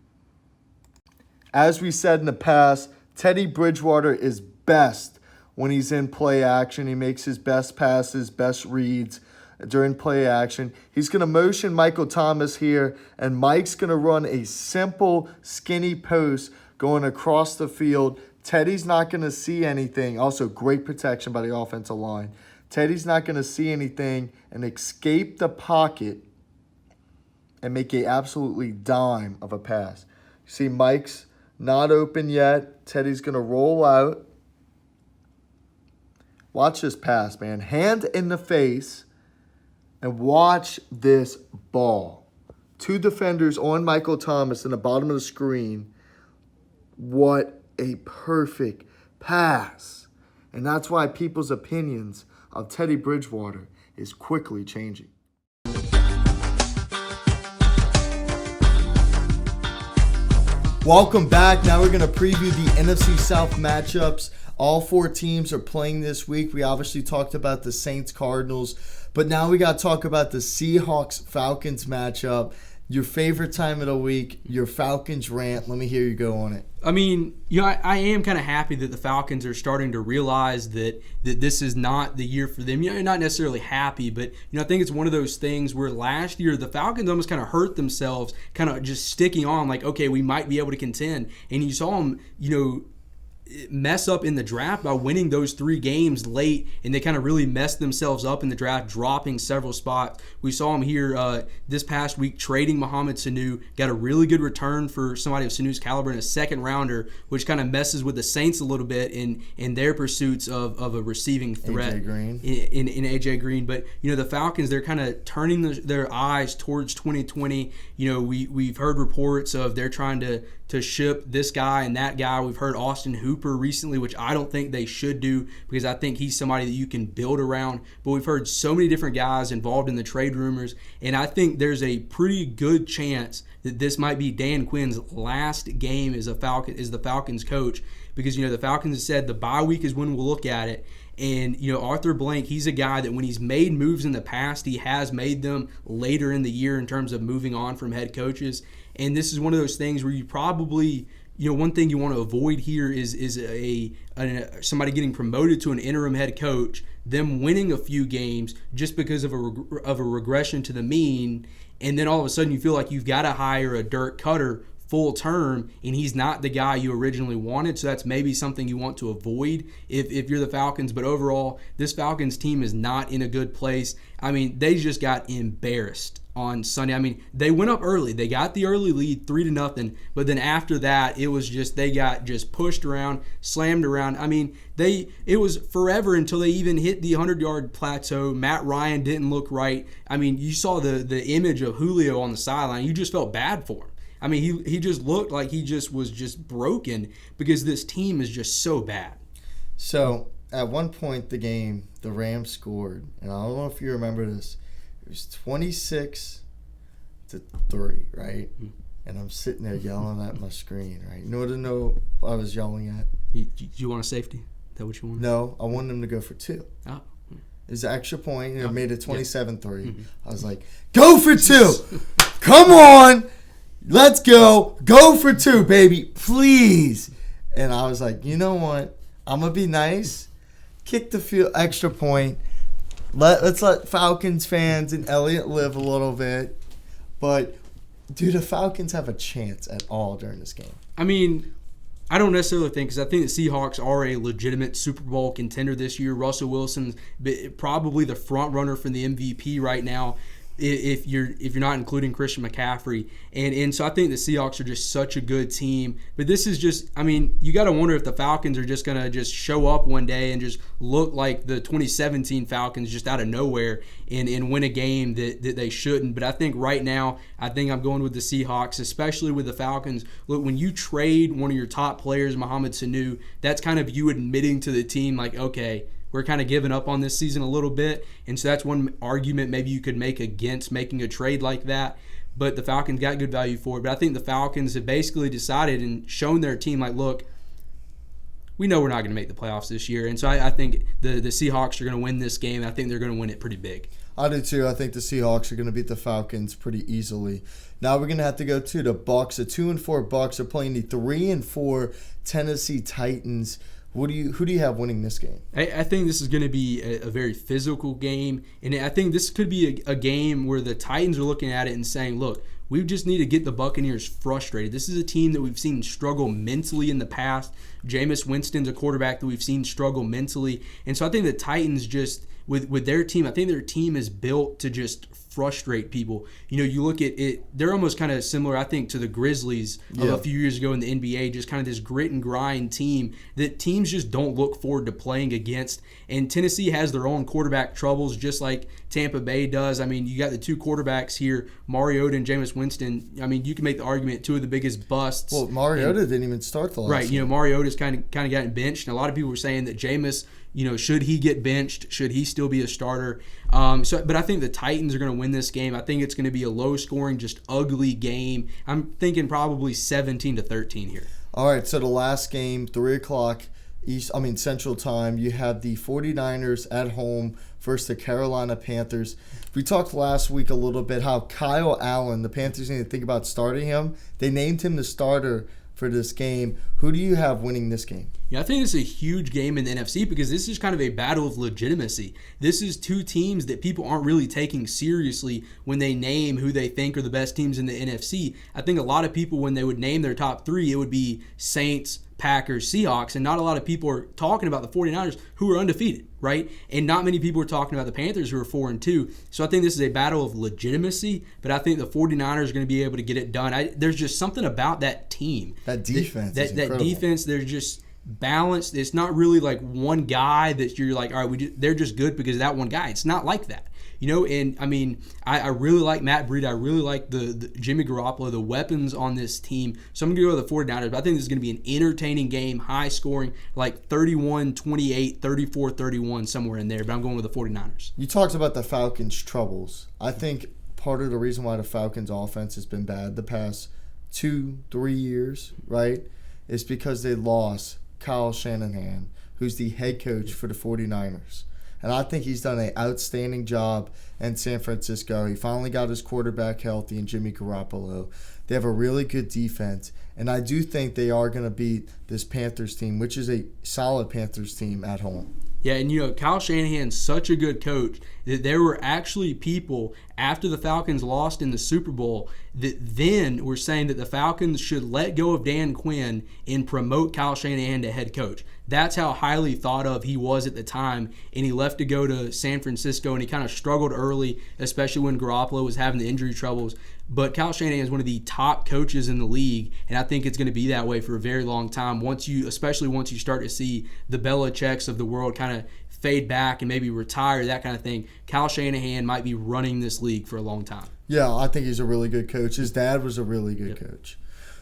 As we said in the past, Teddy Bridgewater is best when he's in play action. He makes his best passes, best reads during play action. He's going to motion Michael Thomas here, and Mike's going to run a simple, skinny post going across the field. Teddy's not going to see anything. Also, great protection by the offensive line. Teddy's not going to see anything and escape the pocket and make a absolutely dime of a pass. You see Mike's not open yet. Teddy's going to roll out. Watch this pass, man. Hand in the face. And watch this ball. 2 defenders on Michael Thomas in the bottom of the screen. What a perfect pass. And that's why people's opinions of Teddy Bridgewater is quickly changing. Welcome back. Now we're going to preview the NFC South matchups. All 4 teams are playing this week. We obviously talked about the Saints-Cardinals, but now we got to talk about the Seahawks-Falcons matchup. Your favorite time of the week, your Falcons rant. Let me hear you go on it. I mean, I am kind of happy that the Falcons are starting to realize that this is not the year for them. Not necessarily happy, but I think it's one of those things where last year the Falcons almost kind of hurt themselves, kind of just sticking on like, okay, we might be able to contend. And you saw them, mess up in the draft by winning those 3 games late, and they kind of really messed themselves up in the draft, dropping several spots. We saw them here this past week trading Mohamed Sanu, got a really good return for somebody of Sanu's caliber in a second rounder, which kind of messes with the Saints a little bit in their pursuits of a receiving threat AJ Green. in AJ Green. But the Falcons, they're kind of turning their eyes towards 2020. We've heard reports of they're trying to to ship this guy and that guy. We've heard Austin Hooper recently, which I don't think they should do because I think he's somebody that you can build around. But we've heard so many different guys involved in the trade rumors, and I think there's a pretty good chance that this might be Dan Quinn's last game as the Falcons coach, because the Falcons have said the bye week is when we'll look at it. And Arthur Blank, he's a guy that when he's made moves in the past, he has made them later in the year in terms of moving on from head coaches. And this is one of those things where you probably, one thing you want to avoid here is somebody getting promoted to an interim head coach, them winning a few games just because of a regression to the mean, and then all of a sudden you feel like you've got to hire a Dirk Cutter full term, and he's not the guy you originally wanted. So that's maybe something you want to avoid if you're the Falcons. But overall, this Falcons team is not in a good place. I mean, they just got embarrassed on Sunday. I mean, they went up early. They got the early lead 3-0, but then after that, it was just they got just pushed around, slammed around. I mean, it was forever until they even hit the 100-yard plateau. Matt Ryan didn't look right. I mean, you saw the image of Julio on the sideline. You just felt bad for him. I mean, he just looked like he just was just broken because this team is just so bad. So, at one point the game, the Rams scored, and I don't know if you remember this. It was 26-3, right? Mm-hmm. And I'm sitting there yelling at my screen, right? You know what I was yelling at? You want a safety? Is that what you want? No, I wanted them to go for 2. Oh. It was an extra point, and it made it 27-3. Mm-hmm. I was like, go for 2! Come on! Let's go. Go for 2, baby. Please. And I was like, you know what? I'm going to be nice. Kick the extra point. Let's let Falcons fans and Elliott live a little bit. But do the Falcons have a chance at all during this game? I mean, I don't necessarily think, because I think the Seahawks are a legitimate Super Bowl contender this year. Russell Wilson's probably the front runner for the MVP right now, if you're not including Christian McCaffrey. And so I think the Seahawks are just such a good team. But this is just, I mean, you got to wonder if the Falcons are just going to just show up one day and just look like the 2017 Falcons just out of nowhere and win a game that they shouldn't. But I think right now, I'm going with the Seahawks, especially with the Falcons. Look, when you trade one of your top players, Mohamed Sanu, that's kind of you admitting to the team like, okay, we're kind of giving up on this season a little bit. And so that's one argument maybe you could make against making a trade like that. But the Falcons got good value for it. But I think the Falcons have basically decided and shown their team, like, look, we know we're not going to make the playoffs this year. And so I think the Seahawks are going to win this game. I think they're going to win it pretty big. I do too. I think the Seahawks are going to beat the Falcons pretty easily. Now we're going to have to go to the Bucs. The 2-4 Bucs are playing the 3-4 Tennessee Titans. Who do you have winning this game? I think this is going to be a very physical game, and I think this could be a game where the Titans are looking at it and saying, look, we just need to get the Buccaneers frustrated. This is a team that we've seen struggle mentally in the past. Jameis Winston's a quarterback that we've seen struggle mentally, and so I think the Titans just, with their team, I think their team is built to just frustrate people. You look at it, they're almost kind of similar, I think, to the Grizzlies of a few years ago in the NBA, just kind of this grit and grind team that teams just don't look forward to playing against. And Tennessee has their own quarterback troubles, just like Tampa Bay does. I mean, you got the two quarterbacks here, Mariota and Jameis Winston. I mean, you can make the argument two of the biggest busts. Well, Mariota didn't even start the last game. Mariota's kind of gotten benched, and a lot of people were saying that Jameis, should he get benched? Should he still be a starter? But I think the Titans are going to win this game. I think it's going to be a low-scoring, just ugly game. I'm thinking probably 17-13 here. All right, so the last game, 3 o'clock Central Time, you have the 49ers at home versus the Carolina Panthers. We talked last week a little bit how Kyle Allen, the Panthers need to think about starting him. They named him the starter for this game. Who do you have winning this game? Yeah, I think it's a huge game in the NFC because this is kind of a battle of legitimacy. This is two teams that people aren't really taking seriously when they name who they think are the best teams in the NFC. I think a lot of people, when they would name their top three, it would be Saints, Packers, Seahawks, and not a lot of people are talking about the 49ers who are undefeated, right? And not many people are talking about the Panthers who are 4-2. So I think this is a battle of legitimacy, but I think the 49ers are going to be able to get it done. There's just something about that team. That defense is incredible. That defense, balanced. It's not really like one guy that you're like, all right, they're just good because of that one guy. It's not like that. And I mean, I really like Matt Breida. I really like the Jimmy Garoppolo, the weapons on this team. So I'm going to go with the 49ers. But I think this is going to be an entertaining game, high scoring, like 31-28, 34-31, somewhere in there. But I'm going with the 49ers. You talked about the Falcons' troubles. I think part of the reason why the Falcons' offense has been bad the past 2-3 years, right, is because they lost Kyle Shanahan, who's the head coach for the 49ers. And I think he's done an outstanding job in San Francisco. He finally got his quarterback healthy in Jimmy Garoppolo. They have a really good defense. And I do think they are going to beat this Panthers team, which is a solid Panthers team at home. Yeah, and Kyle Shanahan's such a good coach that there were actually people after the Falcons lost in the Super Bowl that then were saying that the Falcons should let go of Dan Quinn and promote Kyle Shanahan to head coach. That's how highly thought of he was at the time, and he left to go to San Francisco, and he kind of struggled early, especially when Garoppolo was having the injury troubles. But Kyle Shanahan is one of the top coaches in the league, and I think it's going to be that way for a very long time. Especially once you start to see the Belichicks of the world kind of fade back and maybe retire, that kind of thing, Kyle Shanahan might be running this league for a long time. Yeah, I think he's a really good coach. His dad was a really good coach.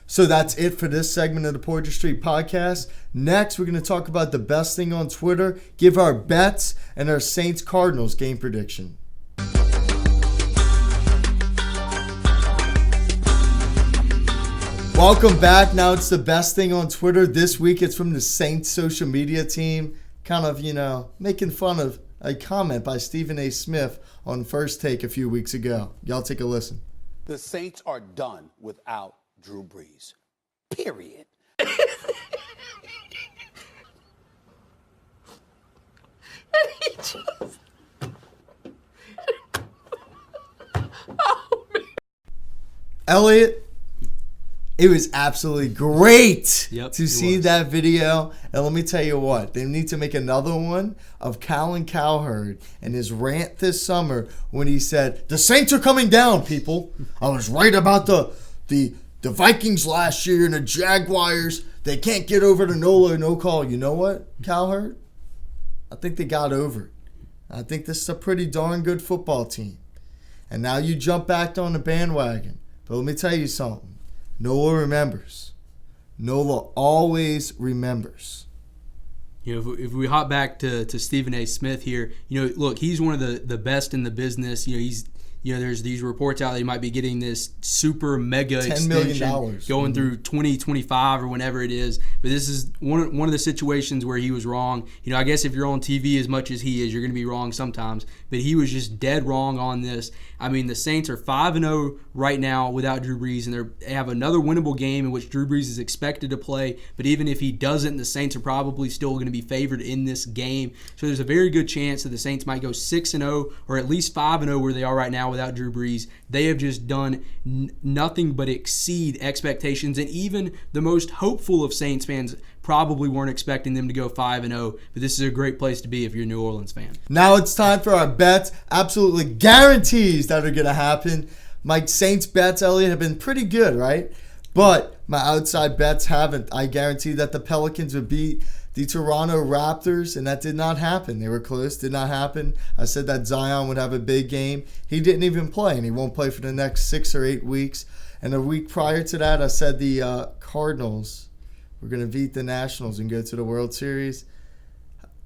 So that's it for this segment of the Poydras Street Podcast. Next, we're going to talk about the best thing on Twitter, give our bets, and our Saints-Cardinals game prediction. Welcome back. Now it's the best thing on Twitter. This week it's from the Saints social media team, kind of, making fun of a comment by Stephen A. Smith on First Take a few weeks ago. Y'all take a listen. The Saints are done without Drew Brees. Period. Elliot, it was absolutely great to see that video. And let me tell you what, they need to make another one of Colin Cowherd and his rant this summer when he said, the Saints are coming down, people. I was right about the Vikings last year and the Jaguars. They can't get over the no call. You know what, Cowherd? I think they got over it. I think this is a pretty darn good football team. And now you jump back on the bandwagon. But let me tell you something. Nola remembers. Nola always remembers. If we hop back to Stephen A. Smith here, look, he's one of the best in the business. There's these reports out that he might be getting this super mega $10 million extension going through 2025 or whenever it is. But this is one of the situations where he was wrong. I guess if you're on TV as much as he is, you're going to be wrong sometimes. But he was just dead wrong on this. I mean, the Saints are 5-0 right now without Drew Brees, and they have another winnable game in which Drew Brees is expected to play. But even if he doesn't, the Saints are probably still going to be favored in this game. So there's a very good chance that the Saints might go 6-0 or at least 5-0 where they are right now without Drew Brees. They have just done nothing but exceed expectations, and even the most hopeful of Saints fans probably weren't expecting them to go 5-0, but this is a great place to be if you're a New Orleans fan. Now it's time for our bets, absolutely guarantees that are going to happen. My Saints bets, Elliot, have been pretty good, right? But my outside bets haven't. I guarantee that the Pelicans would beat the Toronto Raptors, and that did not happen. They were close, did not happen. I said that Zion would have a big game. He didn't even play, and he won't play for the next 6 or 8 weeks. And a week prior to that, I said the Cardinals were going to beat the Nationals and go to the World Series.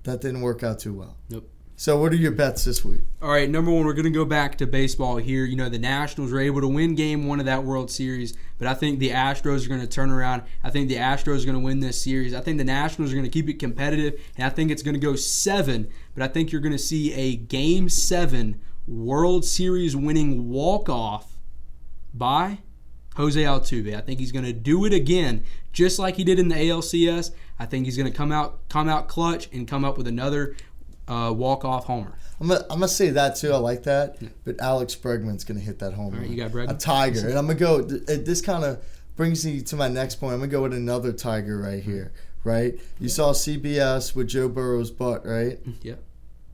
That didn't work out too well. Nope. So what are your bets this week? All right, number one, we're going to go back to baseball here. The Nationals were able to win Game 1 of that World Series, but I think the Astros are going to turn around. I think the Astros are going to win this series. I think the Nationals are going to keep it competitive, and I think it's going to go 7, but I think you're going to see a Game 7 World Series winning walk-off by Jose Altuve. I think he's going to do it again, just like he did in the ALCS. I think he's going to come out clutch and come up with another walk-off homer. I'm gonna say that too. I like that. Yeah. But Alex Bregman's gonna hit that homer. All right, you got Bregman? A Tiger. And I'm gonna go. This kind of brings me to my next point. I'm gonna go with another Tiger right here. Right? You saw CBS with Joe Burrow's butt, right? Yeah.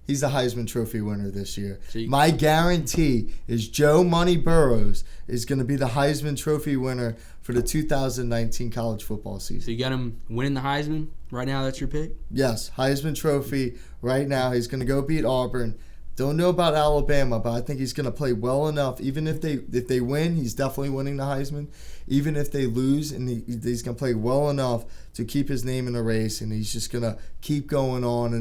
He's the Heisman Trophy winner this year. See? My guarantee is Joe Money Burrows is going to be the Heisman Trophy winner for the 2019 college football So season. you got him winning the Heisman right now. That's your pick. Yes, Heisman Trophy right now. He's going to go beat Auburn. Don't know about Alabama, but I think he's going to play well enough. Even if they win, he's definitely winning the Heisman. Even if they lose, and he's going to play well enough to keep his name in the race, and he's just going to keep going on,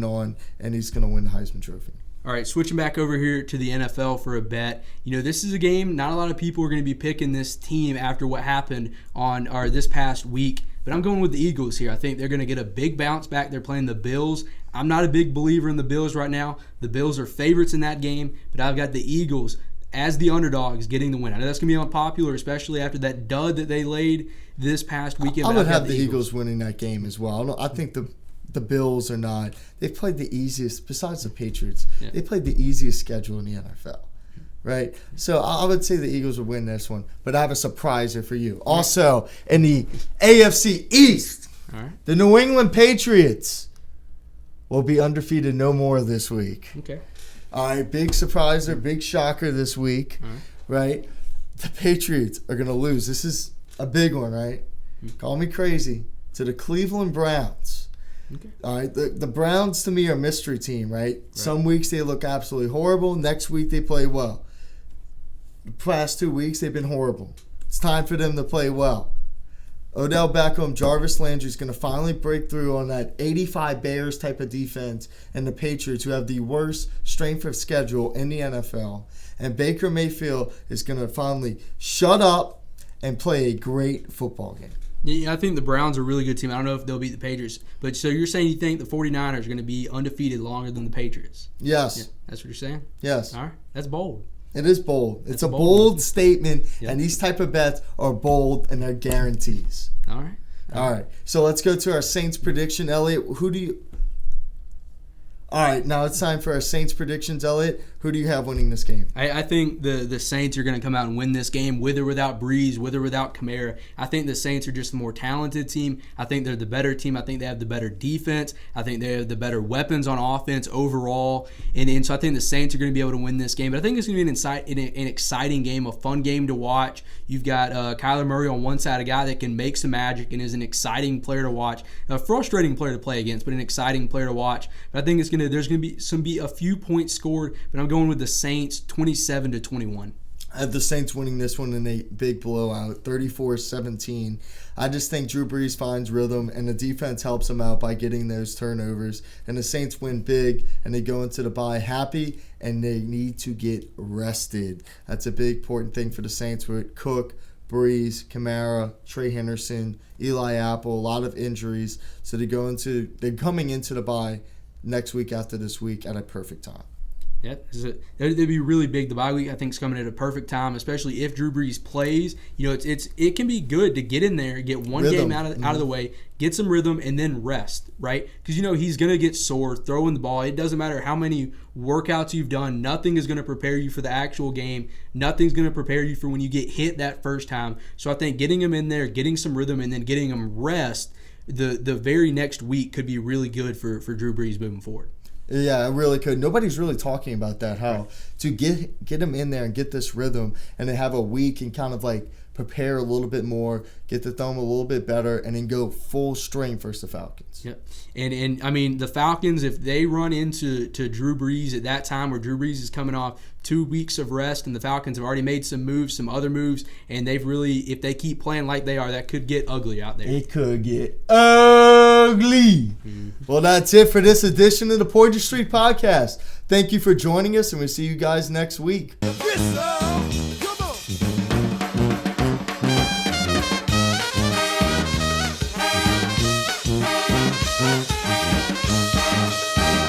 and he's going to win the Heisman Trophy. All right, switching back over here to the NFL for a bet. You know, this is a game, not a lot of people are going to be picking this team after what happened this past week. But I'm going with the Eagles here. I think they're going to get a big bounce back. They're playing the Bills. I'm not a big believer in the Bills right now. The Bills are favorites in that game, but I've got the Eagles as the underdogs getting the win. I know that's going to be unpopular, especially after that dud that they laid this past weekend. I would have the Eagles winning that game as well. I think the Bills are not. They've played the easiest, besides the Patriots, they played the easiest schedule in the NFL. Right? So I would say the Eagles would win this one, but I have a surpriser for you. Also, in the AFC East, the New England Patriots will be undefeated no more this week. Okay. All right, big surpriser, big shocker this week, right? The Patriots are going to lose. This is a big one, right? Call me crazy. To the Cleveland Browns. Okay. All right, the Browns to me are a mystery team, right? Some weeks they look absolutely horrible. Next week they play well. The past 2 weeks they've been horrible. It's time for them to play well. Odell Beckham, Jarvis Landry is going to finally break through on that 85 Bears type of defense and the Patriots, who have the worst strength of schedule in the NFL. And Baker Mayfield is going to finally shut up and play a great football game. Yeah, I think the Browns are a really good team. I don't know if they'll beat the Patriots. But so you're saying you think the 49ers are going to be undefeated longer than the Patriots? Yes. Yeah, that's what you're saying? Yes. All right. That's bold. It is bold. It's a bold statement, and these type of bets are bold, and they're guarantees. All right. All right. So let's go to our Saints prediction. Elliot, who do you... All right, now it's time for our Saints predictions. Elliot, who do you have winning this game? I think the Saints are going to come out and win this game, with or without Breeze, with or without Kamara. I think the Saints are just the more talented team. I think they're the better team. I think they have the better defense. I think they have the better weapons on offense overall. And so I think the Saints are going to be able to win this game. But I think it's going to be an exciting game, a fun game to watch. You've got Kyler Murray on one side, a guy that can make some magic and is an exciting player to watch, a frustrating player to play against, but an exciting player to watch. But I think there's going to be a few points scored, but I'm going with the Saints 27-21. I have the Saints winning this one in a big blowout, 34-17. I just think Drew Brees finds rhythm, and the defense helps him out by getting those turnovers. And the Saints win big, and they go into the bye happy, and they need to get rested. That's a big important thing for the Saints with Cook, Brees, Kamara, Trey Henderson, Eli Apple, a lot of injuries. So they're coming into the bye next week after this week at a perfect time. Yeah, they'd be really big. The bye week, I think, is coming at a perfect time, especially if Drew Brees plays. You know, it can be good to get in there, get one rhythm. game out of the way, get some rhythm, and then rest, right? Because, you know, he's going to get sore throwing the ball. It doesn't matter how many workouts you've done. Nothing is going to prepare you for the actual game. Nothing's going to prepare you for when you get hit that first time. So I think getting him in there, getting some rhythm, and then getting him rest the very next week could be really good for Drew Brees moving forward. Yeah, it really could. Nobody's really talking about that, how to get him in there and get this rhythm and then have a week and kind of like prepare a little bit more, get the thumb a little bit better, and then go full strength versus the Falcons. Yep. And I mean, the Falcons, if they run into Drew Brees at that time where Drew Brees is coming off 2 weeks of rest and the Falcons have already made some other moves, and they've really, if they keep playing like they are, that could get ugly out there. It could get ugly. Well, that's it for this edition of the Poydras Street Podcast. Thank you for joining us, and we'll see you guys next week. Yes,